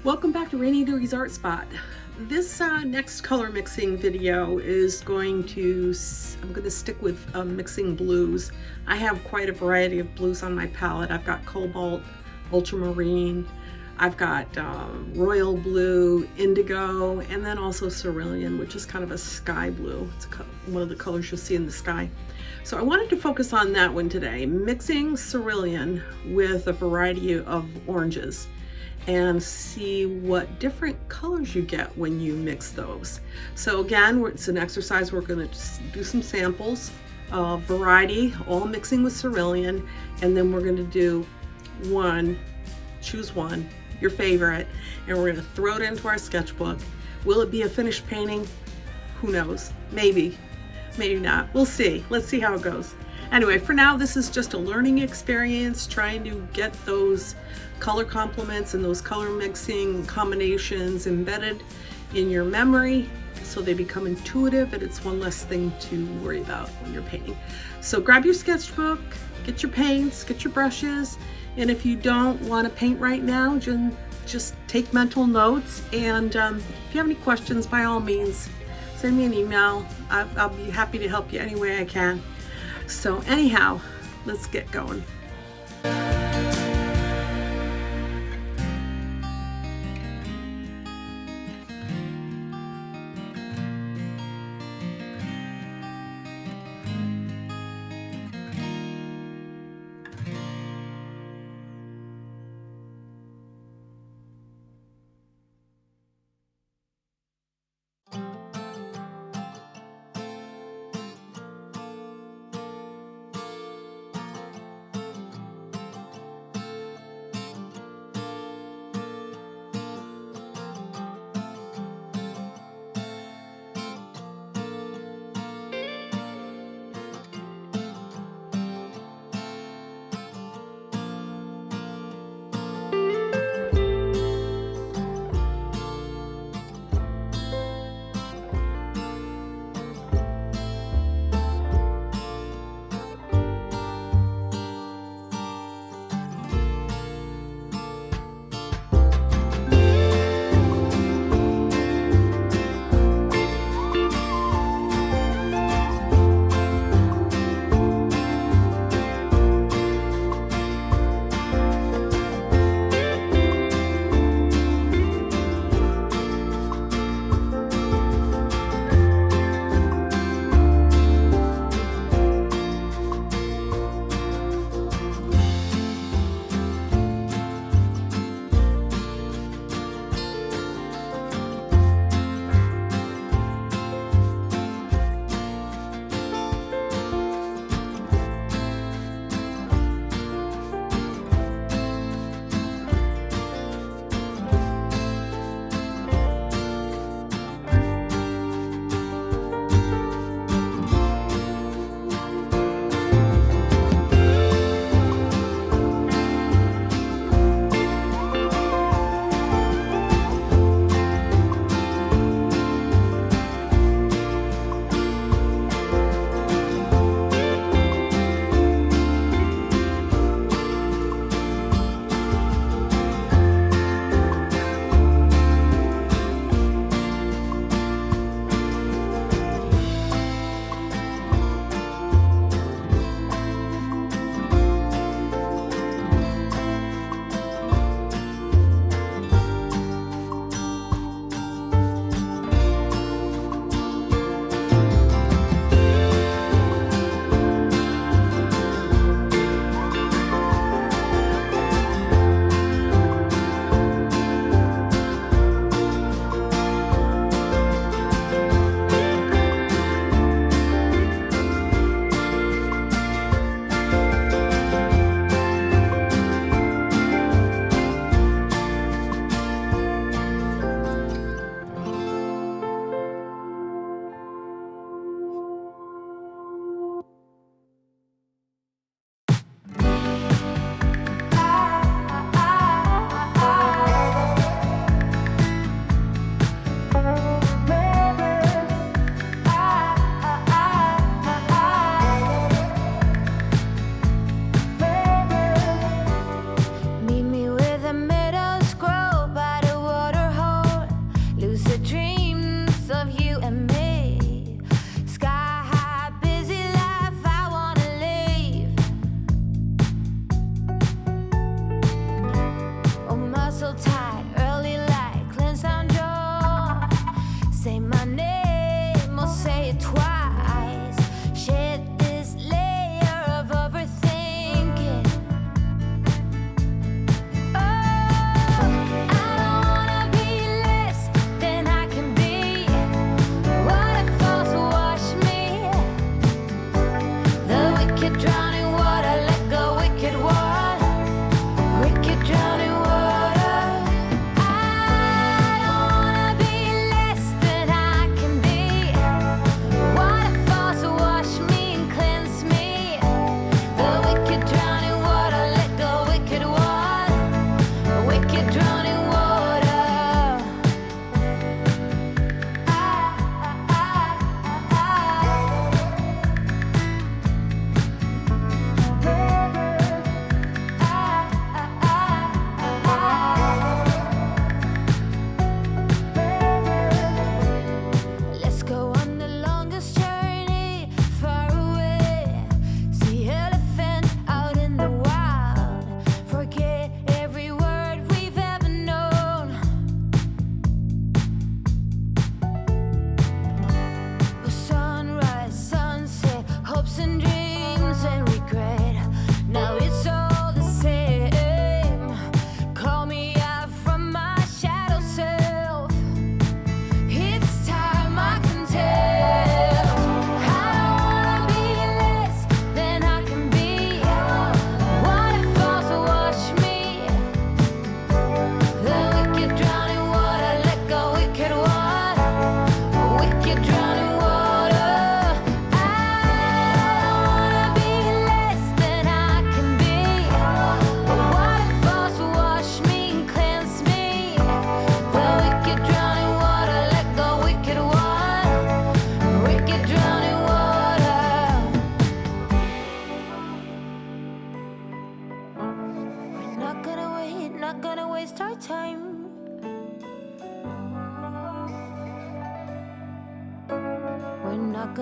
Welcome back to Rainey Dewey's Art Spot. This next color mixing video is I'm going to stick with mixing blues. I have quite a variety of blues on my palette. I've got cobalt, ultramarine, I've got royal blue, indigo, and then also cerulean, which is kind of a sky blue. It's one of the colors you'll see in the sky. So I wanted to focus on that one today, mixing cerulean with a variety of oranges, and see what different colors you get when you mix those. So again, it's an exercise. We're going to do some samples of variety, all mixing with cerulean, and then we're going to do choose one, your favorite, and we're going to throw it into our sketchbook. Will it be a finished painting? Who knows? Maybe, maybe not. We'll see. Let's see how it goes. Anyway, for now, this is just a learning experience, trying to get those color complements and those color mixing combinations embedded in your memory so they become intuitive and it's one less thing to worry about when you're painting. So grab your sketchbook, get your paints, get your brushes, and if you don't want to paint right now, just take mental notes, and if you have any questions, by all means, send me an email. I'll be happy to help you any way I can. So anyhow, let's get going.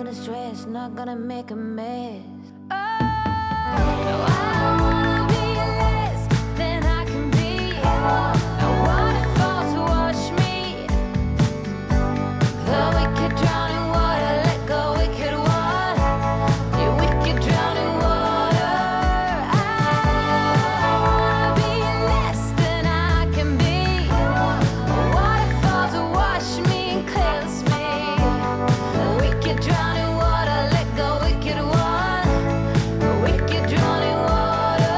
gonna stress, not gonna make a mess. Oh, no, I don't wanna be less than I can be. No waterfalls to wash me. The wicked drown in water, let go, wicked one. You wicked drown in water. I wanna be less than I can be. Waterfalls to wash me and cleanse me. The wicked drown in water, let go, wicked one. The wicked drown in water.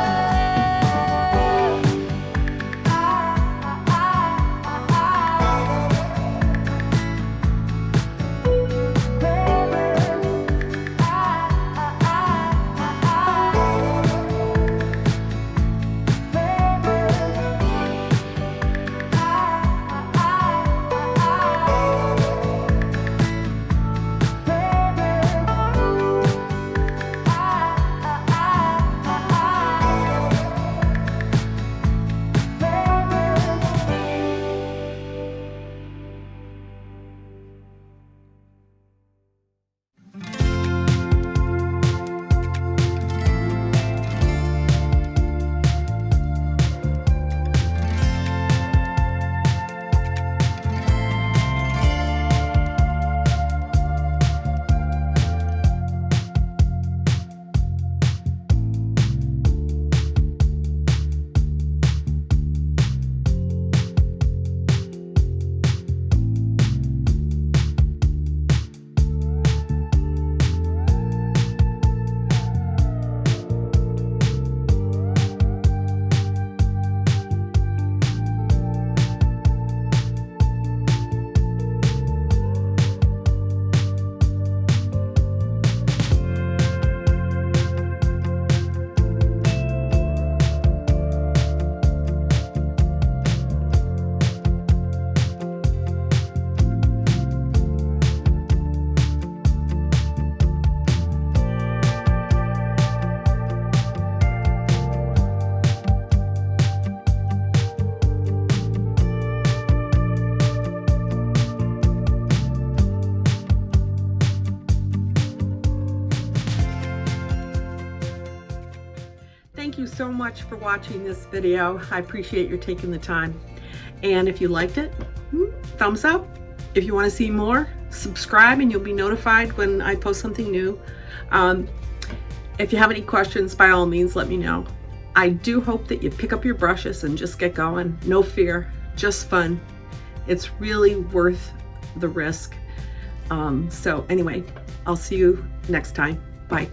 Thank you so much for watching this video. I appreciate your taking the time. And if you liked it, thumbs up. If you want to see more, subscribe and you'll be notified when I post something new. If you have any questions, by all means, let me know. I do hope that you pick up your brushes and just get going. No fear, just fun. It's really worth the risk. So anyway, I'll see you next time. Bye.